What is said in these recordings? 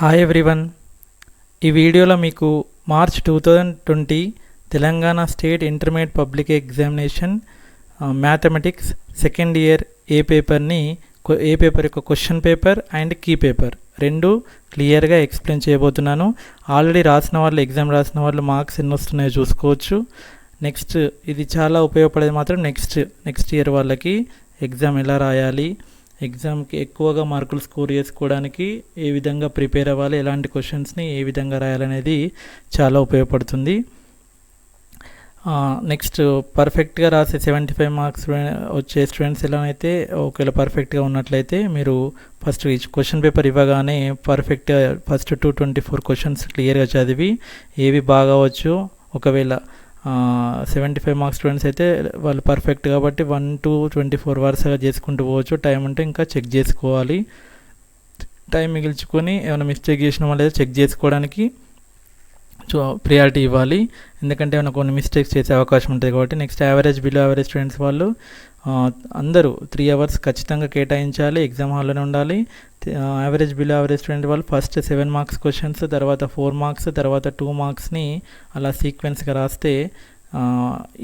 Hi everyone. ఈ వీడియోలో మీకు March 2020 Telangana state intermediate public examination mathematics second year A paper యొక్క question paper and key paper రెండు క్లియర్గా ఎక్స్ప్లెయిన్ చేయబోతున్నాను. ఆల్రెడీ ఎగ్జామ్ రాసిన వాళ్ళు మార్క్స్ ఎన్ని వస్తున్నాయో చూసుకోవచ్చు. నెక్స్ట్ ఇది చాలా ఉపయోగపడేది మాత్రం నెక్స్ట్ ఇయర్ వాళ్ళకి ఎగ్జామ్ ఎలా రాయాలి, ఎగ్జామ్కి ఎక్కువగా మార్కులు స్కోర్ చేసుకోవడానికి ఏ విధంగా ప్రిపేర్ అవ్వాలి, ఎలాంటి క్వశ్చన్స్ని ఏ విధంగా రాయాలనేది చాలా ఉపయోగపడుతుంది. నెక్స్ట్ పర్ఫెక్ట్గా రాసే 75 మార్క్స్ వచ్చే స్టూడెంట్స్ ఎలా అయితే ఒకవేళ పర్ఫెక్ట్గా ఉన్నట్లయితే మీరు ఫస్ట్ క్వశ్చన్ పేపర్ ఇవ్వగానే పర్ఫెక్ట్గా ఫస్ట్ 224 క్వశ్చన్స్ క్లియర్గా చదివి ఏవి బాగా వచ్చో, ఒకవేళ 75 మార్క్స్ స్టూడెంట్స్ అయితే వాళ్ళు పర్ఫెక్ట్ కాబట్టి 1 to 24 వరుసగా చేసుకుంటూ పోవచ్చు. టైం ఉంటే ఇంకా చెక్ చేసుకోవాలి, టైం మిగిల్చుకొని ఏమైనా మిస్టేక్ చేసిన వాళ్ళు చెక్ చేసుకోవడానికి ప్రియారిటీ ఇవ్వాలి, ఎందుకంటే ఏమైనా కొన్ని మిస్టేక్స్ చేసే అవకాశం ఉంటుంది కాబట్టి. Next average below average students వాళ్ళు అందరూ 3 hours ఖచ్చితంగా కేటాయించాలి, ఎగ్జామ్ హాల్లోనే ఉండాలి. యావరేజ్ బిలో యావరేజ్ స్టూడెంట్ వాళ్ళు ఫస్ట్ 7 మార్క్స్ క్వశ్చన్స్, తర్వాత 4 మార్క్స్, తర్వాత 2 మార్క్స్ని అలా సీక్వెన్స్గా రాస్తే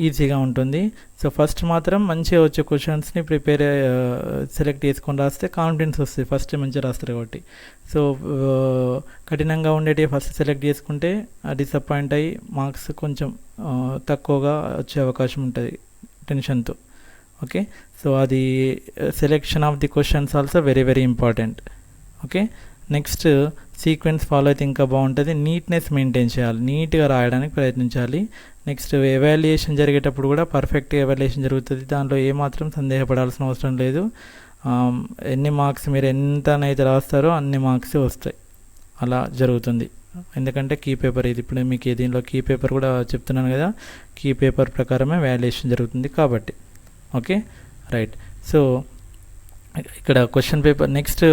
ఈజీగా ఉంటుంది. సో ఫస్ట్ మాత్రం మంచిగా వచ్చే క్వశ్చన్స్ని సెలెక్ట్ చేసుకొని రాస్తే కాన్ఫిడెన్స్ వస్తుంది, ఫస్ట్ మంచిగా రాస్తారు కాబట్టి. సో కఠినంగా ఉండేటివి ఫస్ట్ సెలెక్ట్ చేసుకుంటే డిసప్పాయింట్ అయ్యి మార్క్స్ కొంచెం తక్కువగా వచ్చే అవకాశం ఉంటుంది టెన్షన్తో. ఓకే, సో అది selection of the questions also very very important. Okay, next sequence follow అయితే ఇంకా బాగుంటుంది. నీట్నెస్ మెయింటైన్ చేయాలి, నీట్గా రాయడానికి ప్రయత్నించాలి. నెక్స్ట్ ఎవాల్యుయేషన్ జరిగేటప్పుడు కూడా పర్ఫెక్ట్గా ఎవాల్యుయేషన్ జరుగుతుంది, దాంట్లో ఏమాత్రం సందేహపడాల్సిన అవసరం లేదు. ఎన్ని మార్క్స్ మీరు ఎంతనైతే రాస్తారో అన్ని మార్క్స్ వస్తాయి, అలా జరుగుతుంది. ఎందుకంటే కీ పేపర్ ఇది, ఇప్పుడు మీకు దీనిలో కీ పేపర్ కూడా చెప్తున్నాను కదా, కీ పేపర్ ప్రకారమే వాల్యుయేషన్ జరుగుతుంది కాబట్టి. Okay, right. సో ఇక్కడ క్వశ్చన్ పేపర్ నెక్స్ట్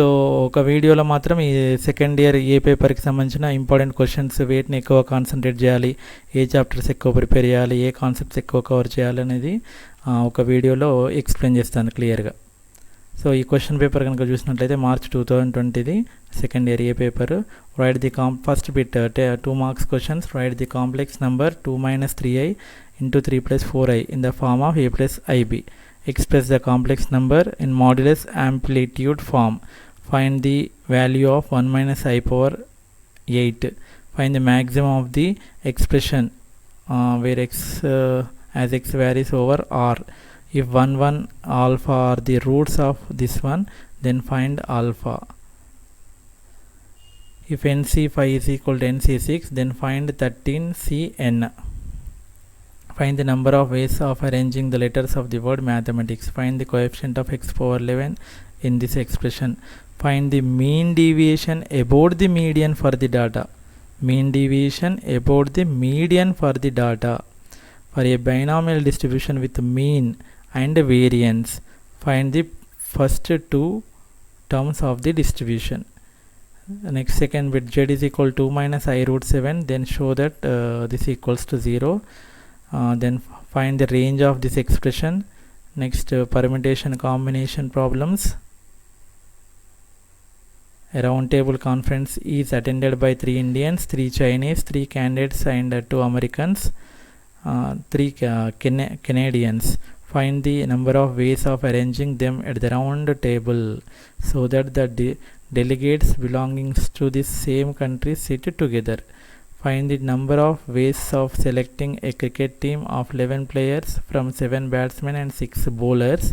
ఒక వీడియోలో మాత్రం ఈ సెకండ్ ఇయర్ ఏ పేపర్కి సంబంధించిన ఇంపార్టెంట్ క్వశ్చన్స్, వేటిని ఎక్కువ కాన్సన్ట్రేట్ చేయాలి, ఏ చాప్టర్స్ ఎక్కువ ప్రిపేర్ చేయాలి, ఏ కాన్సెప్ట్స్ ఎక్కువ కవర్ చేయాలి అనేది ఒక వీడియోలో ఎక్స్ప్లెయిన్ చేస్తాను క్లియర్గా. సో ఈ క్వశ్చన్ పేపర్ కనుక చూసినట్లయితే March 2020 second year A paper. Right the first bit 2 marks questions. Right the complex number 2 - 3i into 3 + 4i in the form of a + ib. Express the complex number in modulus amplitude form. Find the value of 1 - i power 8. Find the maximum of the expression where as x varies over r. If 1, 1 alpha are the roots of this one, then find alpha. If nc5 is equal to nc6, then find 13cn. Find the number of ways of arranging the letters of the word mathematics. Find the coefficient of x power 11 in this expression. Find the mean deviation about the median for the data. Mean deviation about the median for the data. For a binomial distribution with mean and variance, find the first 2 terms of the distribution. Next second bit, z is equal to 2 - i root 7, then show that this equals to 0. Then find the range of this expression. Next permutation combination problems. A round table conference is attended by 3 Indians, 3 Chinese, 3 candidates and 2 Americans, 3 Canadians. Find the number of ways of arranging them at the round table so that the delegates belonging to the same country sit together. Find the number of ways of selecting a cricket team of 11 players from 7 batsmen and 6 bowlers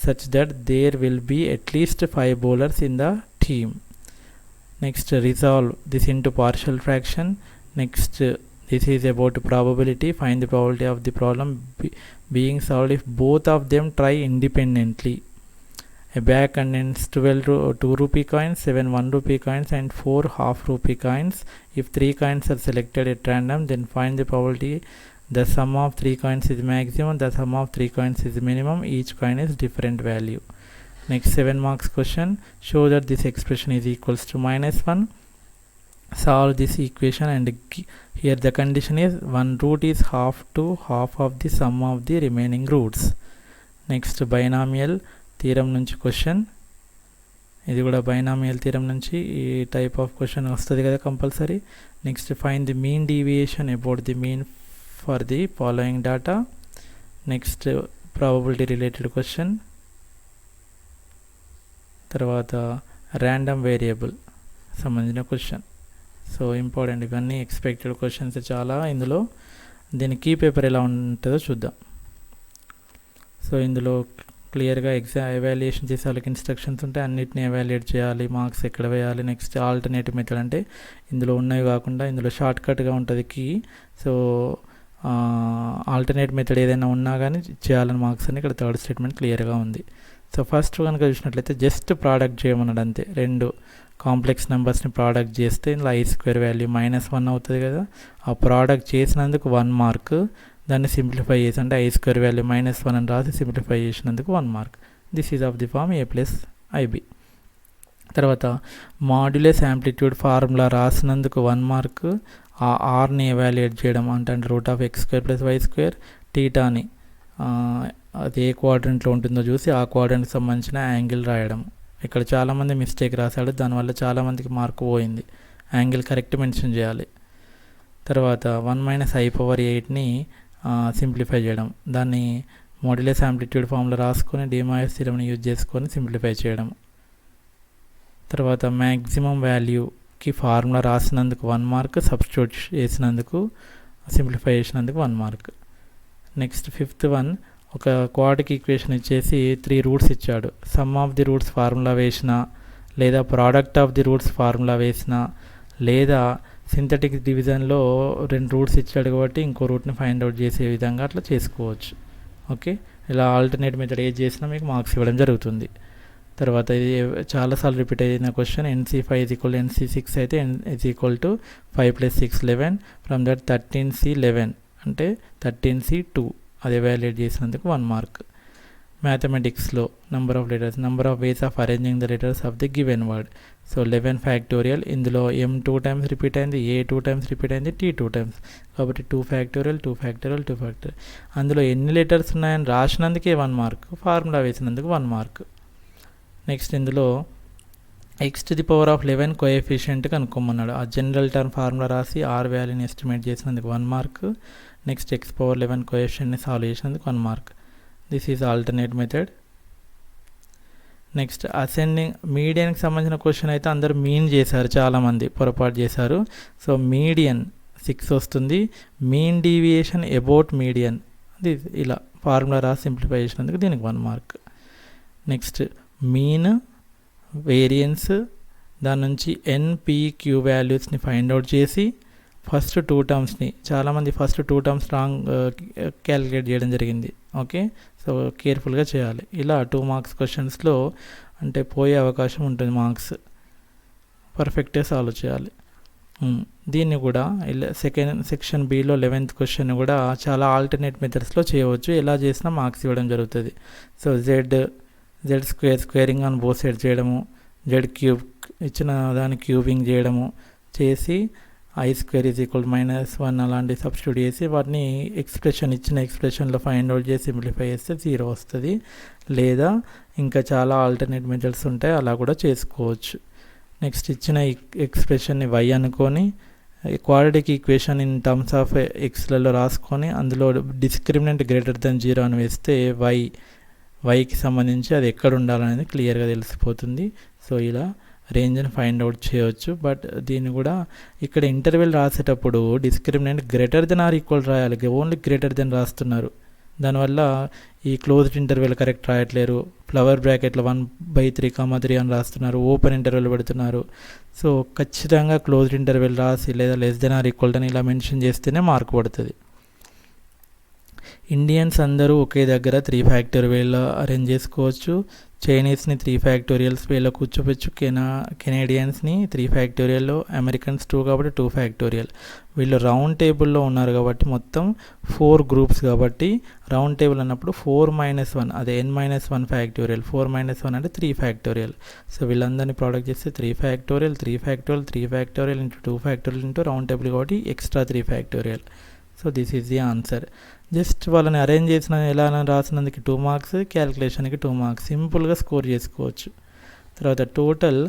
such that there will be at least 5 bowlers in the team. Next, resolve this into partial fraction. Next, this is about probability. Find the probability of the problem being solved if both of them try independently. A bag contains 12 2 rupee coins, 7 1 rupee coins and 4 half rupee coins. If 3 coins are selected at random, then find the probability the sum of 3 coins is maximum, the sum of 3 coins is minimum, each coin is different value. Next 7 marks question. Show that this expression is equals to -1. Solve this equation and here the condition is one root is half to half of the sum of the remaining roots. Next binomial theorem nunchi question. ఇది కూడా binomial theorem నుంచి ఈ type of question వస్తుంది కదా compulsory. Next find the mean deviation about the mean for the following data. Next probability related question. తర్వాత random variable సంబంధించిన question. So important ఇవన్నీ expected questions చాలా ఇందులో. దీని కీ పేపర్ ఎలా ఉంటుందో చూద్దాం. సో ఇందులో క్లియర్గా ఎవాల్యుయేషన్ చేసే వాళ్ళకి ఇన్స్ట్రక్షన్స్ ఉంటాయి, అన్నిటిని ఎవాల్యుయేట్ చేయాలి, మార్క్స్ ఎక్కడ వేయాలి. నెక్స్ట్ ఆల్టర్నేటివ్ మెథడ్ అంటే ఇందులో ఉన్నవి కాకుండా ఇందులో షార్ట్ కట్గా ఉంటుంది కీ. సో ఆల్టర్నేట్ మెథడ్ ఏదైనా ఉన్నా కానీ చేయాలని మార్క్స్ అని ఇక్కడ థర్డ్ స్టేట్మెంట్ క్లియర్గా ఉంది. సో ఫస్ట్ కనుక చూసినట్లయితే జస్ట్ ప్రోడక్ట్ చేయమన్నాడు అంతే. రెండు కాంప్లెక్స్ నెంబర్స్ని ప్రోడక్ట్ చేస్తే ఇందులో i² వాల్యూ -1 అవుతుంది కదా. ఆ ప్రోడక్ట్ చేసినందుకు 1 మార్క్. దాన్ని సింప్లిఫై చేసి అంటే i² వాల్యూ -1 అని రాసి సింప్లిఫై చేసినందుకు 1 mark. This is of the form a+ib. తర్వాత మాడ్యులస్ యాంప్లిట్యూడ్ ఫార్ములా రాసినందుకు 1 మార్క్. ఆ ఆర్ని ఎవాల్యుయేట్ చేయడం అంటే √x² + y². టీటాని అది ఏ క్వాడ్రంట్లో ఉంటుందో చూసి ఆ క్వాడ్రంట్కి సంబంధించిన యాంగిల్ రాయడం. ఇక్కడ చాలామంది మిస్టేక్ రాశాడు, దానివల్ల చాలామందికి మార్కు పోయింది. యాంగిల్ కరెక్ట్ మెన్షన్ చేయాలి. తర్వాత 1 - i⁸ని సింప్లిఫై చేయడం. దాన్ని మాడ్యులస్ యాంప్లిట్యూడ్ ఫార్ములా రాసుకొని డిమాయస్ థీరంని యూజ్ చేసుకొని సింప్లిఫై చేయడం. తర్వాత మ్యాక్సిమం వాల్యూకి ఫార్ములా రాసినందుకు 1 మార్క్, సబ్స్టిట్యూట్ చేసినందుకు సింప్లిఫై చేసినందుకు 1 మార్క్. నెక్స్ట్ ఫిఫ్త్ వన్, ఒక క్వాడ్రిక్ ఈక్వేషన్ ఇచ్చేసి 3 రూట్స్ ఇచ్చాడు. Some of the roots formula వేసినా, లేదా product of the roots formula వేసినా, లేదా సింథటిక్ డివిజన్లో 2 రూట్స్ ఇచ్చాడు కాబట్టి ఇంకో రూట్ని ఫైండ్ అవుట్ చేసే విధంగా అట్లా చేసుకోవచ్చు. ఓకే, ఇలా ఆల్టర్నేట్ మెథడ్ ఏది చేసినా మీకు మార్క్స్ ఇవ్వడం జరుగుతుంది. తర్వాత ఇది చాలాసార్లు రిపీట్ అయిన క్వశ్చన్. NC5 = NC6 అయితే n = 5 + 6 11. ఫ్రమ్ దట్ 13C 11 అంటే 13C 2. అది ఎవాల్యుయేట్ చేసినందుకు 1 మార్క్. మ్యాథమెటిక్స్లో number of letters, number of ways of arranging the letters of the given word. So 11 factorial. ఇందులో m 2 టైమ్స్ రిపీట్ అయింది, a 2 టైమ్స్ రిపీట్ అయింది, t 2 times. కాబట్టి 2 factorial 2 factorial 2 factorial. అందులో ఎన్ని లెటర్స్ ఉన్నాయని రాసినందుకే 1 మార్క్, ఫార్ములా వేసినందుకు 1 మార్క్. నెక్స్ట్ ఇందులో x⁻11 కోఎఫిషియంట్ కనుక్కోమన్నాడు. ఆ జనరల్ టర్మ్ ఫార్ములా రాసి r వాల్యూని ఎస్టిమేట్ చేసినందుకు 1 మార్క్. నెక్స్ట్ x⁻11 కోఎఫిషియంట్ని సాల్వ్ చేసినందుకు 1 mark. This is alternate method. Next ascending మీడియన్కి సంబంధించిన క్వశ్చన్ అయితే అందరూ మీన్ చేశారు, చాలామంది పొరపాటు చేశారు. సో మీడియన్ 6 వస్తుంది. మీన్ డీవియేషన్ అబౌట్ మీడియన్, అది ఇలా ఫార్ములా రాసి సింప్లిఫై చేసినందుకు దీనికి 1 మార్క్. నెక్స్ట్ మీన్, వేరియన్స్, దాని నుంచి NPQ వాల్యూస్ని ఫైండ్ అవుట్ చేసి ఫస్ట్ 2 టర్మ్స్ని, చాలామంది ఫస్ట్ 2 టర్మ్స్ రాంగ్ క్యాలిక్యులేట్ చేయడం జరిగింది. ఓకే, సో కేర్ఫుల్గా చేయాలి. ఇలా 2 మార్క్స్ క్వశ్చన్స్లో అంటే పోయే అవకాశం ఉంటుంది మార్క్స్. పర్ఫెక్ట్గా సాల్వ్ చేయాలి. దీన్ని కూడా సెక్షన్ బిలో 11th క్వశ్చన్ కూడా చాలా ఆల్టర్నేట్ మెథడ్స్లో చేయవచ్చు. ఎలా చేసినా మార్క్స్ ఇవ్వడం జరుగుతుంది. So z squaring on both side చేయడము, z³ ఇచ్చిన దాన్ని క్యూబింగ్ చేయడము చేసి i² = -1 అలాంటి సబ్స్టిట్యూట్ చేసి వాటిని ఇచ్చిన ఎక్స్ప్రెషన్లో ఫైండ్ అవుట్ చేసి సింప్లిఫై చేస్తే 0 వస్తుంది. లేదా ఇంకా చాలా ఆల్టర్నేట్ మెథడ్స్ ఉంటాయి, అలా కూడా చేసుకోవచ్చు. నెక్స్ట్ ఇచ్చిన ఎక్స్ప్రెషన్ని y అనుకొని quadratic equation in terms of ఎక్స్లలో రాసుకొని అందులో డిస్క్రిమినెంట్ >0 అని వేస్తే వైకి సంబంధించి అది ఎక్కడ ఉండాలనేది క్లియర్గా తెలిసిపోతుంది. సో ఇలా రేంజ్ని ఫైండ్ అవుట్ చేయవచ్చు. బట్ దీన్ని కూడా ఇక్కడ ఇంటర్వెల్ రాసేటప్పుడు డిస్క్రిమినెంట్ >= రాయాలి, ఓన్లీ > రాస్తున్నారు. దానివల్ల ఈ క్లోజ్డ్ ఇంటర్వెల్ కరెక్ట్ రాయట్లేరు. ఫ్లవర్ బ్రాకెట్లో 1/3, 3 అని రాస్తున్నారు, ఓపెన్ ఇంటర్వెల్ పెడుతున్నారు. సో ఖచ్చితంగా క్లోజ్డ్ ఇంటర్వెల్ రాసి లేదా <= అని ఇలా మెన్షన్ చేస్తేనే మార్క్ పడుతుంది. ఇండియన్స్ అందరూ ఒకే దగ్గర 3 ఫ్యాక్టోరియల్ అరేంజ్ చేసుకోవచ్చు. చైనీస్ని 3 ఫ్యాక్టోరియల్స్ వేలో కూర్చోవచ్చు, కెనేడియన్స్ని 3 ఫ్యాక్టోరియల్లో, అమెరికన్స్ 2 కాబట్టి 2 ఫ్యాక్టోరియల్. వీళ్ళు రౌండ్ టేబుల్లో ఉన్నారు కాబట్టి మొత్తం 4 గ్రూప్స్ కాబట్టి రౌండ్ టేబుల్ అన్నప్పుడు 4 - 1 అదే n-1 ఫ్యాక్టోరియల్. 4 - 1 అంటే 3 ఫ్యాక్టోరియల్. సో వీళ్ళందరినీ ప్రోడక్ట్ చేస్తే 3 factorial 3 factorial 3 factorial into 2 factorial into round table కాబట్టి extra 3 factorial. So this is the answer. Just వాళ్ళని అరేంజ్ చేసిన ఎలా రాసినందుకు 2 మార్క్స్, క్యాలిక్యులేషన్కి 2 మార్క్స్, సింపుల్గా స్కోర్ చేసుకోవచ్చు. తర్వాత టోటల్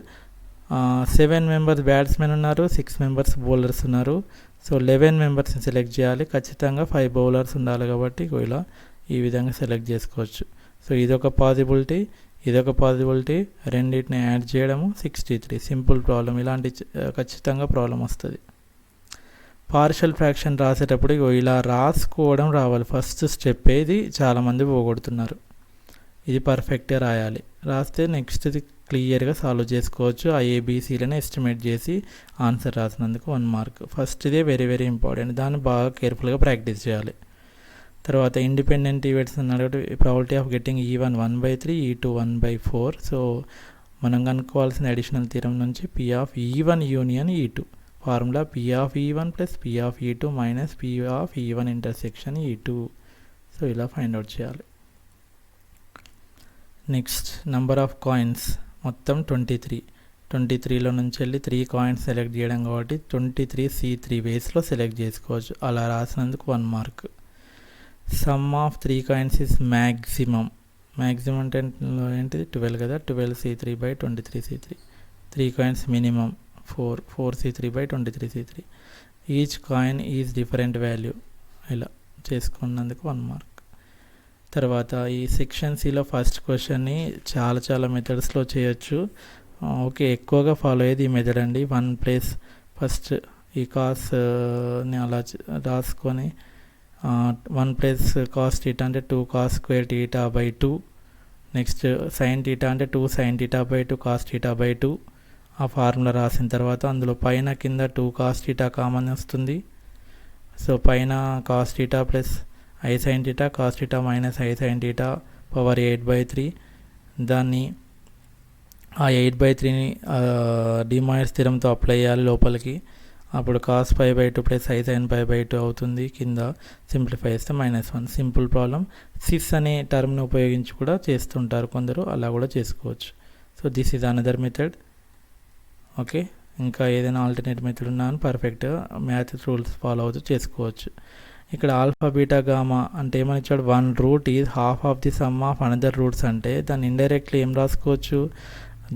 7 మెంబర్స్ బ్యాట్స్మెన్ ఉన్నారు, 6 మెంబర్స్ బౌలర్స్ ఉన్నారు. సో 11 మెంబర్స్ని సెలెక్ట్ చేయాలి. ఖచ్చితంగా 5 బౌలర్స్ ఉండాలి కాబట్టి ఇలా ఈ విధంగా సెలెక్ట్ చేసుకోవచ్చు. సో ఇదొక పాసిబిలిటీ, రెండింటిని యాడ్ చేయడము 63. Simple problem. ఇలాంటి ఖచ్చితంగా ప్రాబ్లం వస్తుంది. పార్షల్ ఫ్రాక్షన్ రాసేటప్పుడు ఇలా రాసుకోవడం రావాలి. ఫస్ట్ స్టెప్ ఇది చాలామంది పోగొడుతున్నారు. ఇది పర్ఫెక్ట్గా రాయాలి. రాస్తే నెక్స్ట్ క్లియర్గా సాల్వ్ చేసుకోవచ్చు. ఆ ఏబీసీలను ఎస్టిమేట్ చేసి ఆన్సర్ రాసినందుకు 1 మార్క్. ఫస్ట్ ఇదే వెరీ వెరీ ఇంపార్టెంట్. దాన్ని బాగా కేర్ఫుల్గా ప్రాక్టీస్ చేయాలి. తర్వాత ఇండిపెండెంట్ ఈవెంట్స్ అన్నట్టు probability of getting E1 1/3, E2 1/4. So మనం కనుక్కోవాల్సిన అడిషనల్ థీరం నుంచి P of E1 union E2 formula P of E1 plus P of E2 minus P of E1 intersection E2. So ఇలా find out చేయాలి. Next number of coins మొత్తం 23. 23లో నుంచి వెళ్ళి 3 coins select చేయడం కాబట్టి 23C3 వేస్లో select చేసుకోవచ్చు. అలా రాసినందుకు 1 mark. Some of 3 coins is maximum అంటే ఏంటిది 12 కదా, 12C3/23C3. 3 coins minimum 4C3/23C3. Each coin is different value. ఇలా చేసుకున్నందుకు 1 మార్క్. తర్వాత ఈ సెక్షన్ సిలో ఫస్ట్ క్వశ్చన్ని చాలా మెథడ్స్లో చేయొచ్చు. ఓకే, ఎక్కువగా ఫాలో అయ్యేది ఈ మెథడ్ అండి. 1 ప్లేస్ ఫస్ట్ ఈ కాస్ని అలా రాసుకొని 1 ప్లస్ కాస్ థీటా అంటే 2 కాస్ స్క్వేర్ థీటా/2. నెక్స్ట్ సైన్ థీటా అంటే 2 సైన్ థీటా/2 కాస్ థీటా/2. ఆ ఫార్ములా రాసిన తర్వాత అందులో పైన కింద 2 కాస్ థీటా కామన్ వస్తుంది. సో పైన cos theta plus I sine theta, cos theta minus I sine theta power 8/3. దాన్ని ఆ 8/3ని డిమాయిస్ స్థిరంతో అప్లై చేయాలి లోపలికి. అప్పుడు కాస్ π/2 ప్లస్ ఐ సైన్ π/2 అవుతుంది. కింద సింప్లిఫై చేస్తే -1. Simple problem. సిస్ అనే టర్మ్ని ఉపయోగించి కూడా చేస్తుంటారు కొందరు, అలా కూడా చేసుకోవచ్చు. So this is another method. Okay, ఇంకా ఏదైనా ఆల్టర్నేట్ మెథడ్ ఉన్నా అని పర్ఫెక్ట్గా మ్యాథ్ రూల్స్ ఫాలో అవుతూ చేసుకోవచ్చు. ఇక్కడ ఆల్ఫా బీటా గామా అంటే ఏమని ఇచ్చాడు, 1 root is half of the sum of another roots అంటే దాన్ని ఇండైరెక్ట్లీ ఏం రాసుకోవచ్చు,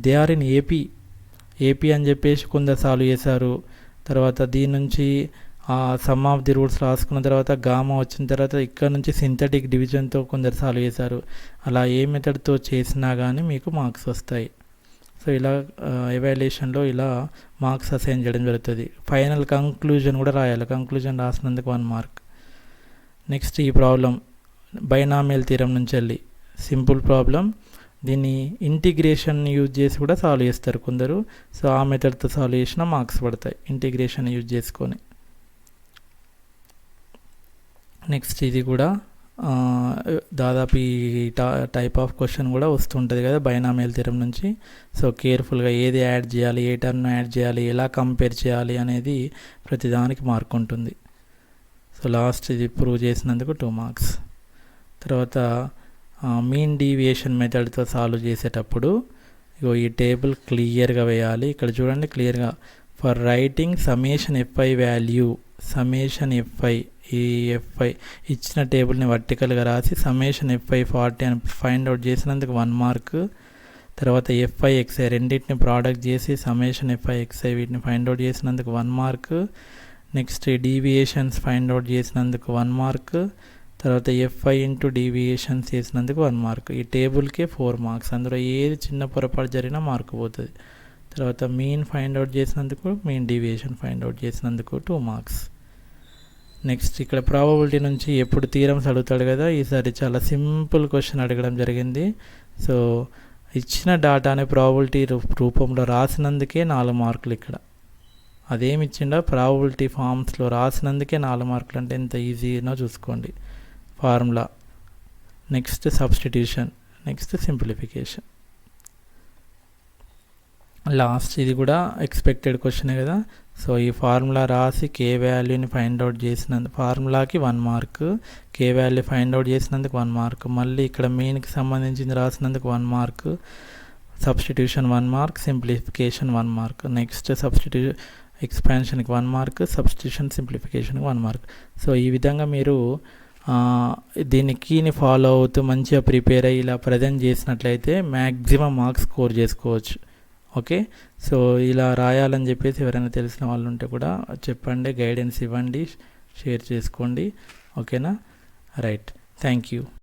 దే ఆర్ ఇన్ ఏపీ అని చెప్పేసి కొందరు సాల్వ్ చేశారు. తర్వాత దీని నుంచి సమ్ ఆఫ్ ది రూట్స్ రాసుకున్న తర్వాత గామా వచ్చిన తర్వాత ఇక్కడ నుంచి సింథటిక్ డివిజన్తో కొందరు సాల్వ్ చేశారు. అలా ఏ మెథడ్తో చేసినా కానీ మీకు మార్క్స్ వస్తాయి. సో ఇలా ఎవాల్యుయేషన్లో ఇలా మార్క్స్ అసైన్ చేయడం జరుగుతుంది. ఫైనల్ కంక్లూజన్ కూడా రాయాలి. కంక్లూజన్ రాసినందుకు 1 మార్క్. నెక్స్ట్ ఈ ప్రాబ్లం బైనామియల్ థీరం నుంచి వెళ్ళి సింపుల్ ప్రాబ్లం. దీన్ని ఇంటిగ్రేషన్ యూజ్ చేసి కూడా సాల్వ్ చేస్తారు కొందరు. సో ఆ మెథడ్తో సాల్వ్ చేసిన మార్క్స్ పడతాయి ఇంటిగ్రేషన్ యూజ్ చేసుకొని. నెక్స్ట్ ఇది కూడా దాదాపు ఈ టైప్ ఆఫ్ క్వశ్చన్ కూడా వస్తుంటుంది కదా బైనామియల్ థీరం నుంచి. సో కేర్ఫుల్గా ఏది యాడ్ చేయాలి, ఏ టర్మ్ యాడ్ చేయాలి, ఎలా కంపేర్ చేయాలి అనేది ప్రతిదానికి మార్క్ ఉంటుంది. సో లాస్ట్ ఇది ప్రూవ్ చేసినందుకు 2 మార్క్స్. తర్వాత మీన్ డీవియేషన్ మెథడ్తో సాల్వ్ చేసేటప్పుడు ఈ టేబుల్ క్లియర్గా వేయాలి. ఇక్కడ చూడండి క్లియర్గా, for writing summation FI value, summation FI, ఈ FI ఇచ్చిన టేబుల్ని వర్టికల్గా రాసి సమ్మేషన్ FI 40 అని ఫైండ్ అవుట్ చేసినందుకు 1 మార్క్. తర్వాత FI XI రెండింటిని ప్రోడక్ట్ చేసి సమ్మేషన్ FI XI వీటిని ఫైండ్ అవుట్ చేసినందుకు 1 mark. Next deviations find out చేసినందుకు 1 మార్క్. తర్వాత FI ఇంటూ డీవియేషన్స్ చేసినందుకు 1 మార్క్. ఈ టేబుల్కే 4 మార్క్స్. అందులో ఏది చిన్న పొరపాటు జరిగినా మార్క్ పోతుంది. తర్వాత మీన్ ఫైండ్ అవుట్ చేసినందుకు, మీన్ డీవియేషన్ ఫైండ్ అవుట్ చేసినందుకు 2 మార్క్స్. నెక్స్ట్ ఇక్కడ ప్రాబబిలిటీ నుంచి ఎప్పుడు థీరమ్స్ అడుగుతాడు కదా, ఈసారి చాలా సింపుల్ క్వశ్చన్ అడగడం జరిగింది. సో ఇచ్చిన డాటాని ప్రాబబిలిటీ రూపంలో రాసినందుకే 4 మార్కులు. ఇక్కడ అదేమి ఇచ్చిండో ప్రాబబిలిటీ ఫామ్స్లో రాసినందుకే 4 మార్కులు. అంటే ఎంత ఈజీనో చూసుకోండి formula. Next substitution, next simplification. Last ఇది కూడా ఎక్స్పెక్టెడ్ క్వశ్చనే కదా. సో ఈ ఫార్ములా రాసి కే వాల్యూని ఫైండ్ అవుట్ చేసినందుకు, ఫార్ములాకి 1 mark, K value find out చేసినందుకు 1 మార్క్, మళ్ళీ ఇక్కడ మెయిన్కి సంబంధించింది రాసినందుకు 1 mark, substitution 1 mark, simplification 1 mark. Next ఎక్స్పాన్షన్కి 1 మార్క్, సబ్స్టిట్యూషన్ సింప్లిఫికేషన్కి 1 మార్క్. సో ఈ విధంగా మీరు దీన్ని కీని ఫాలో అవుతూ మంచిగా ప్రిపేర్ అయ్యి ఇలా ప్రజెంట్ చేసినట్లయితే మ్యాక్సిమం మార్క్స్ స్కోర్ చేసుకోవచ్చు. ఓకే. సో ఇలా రాయాలని చెప్పేసి ఎవరైనా తెలిసిన వాళ్ళు ఉంటే కూడా చెప్పండి, గైడెన్స్ ఇవ్వండి, షేర్ చేసుకోండి. ఓకేనా? రైట్. Thank you.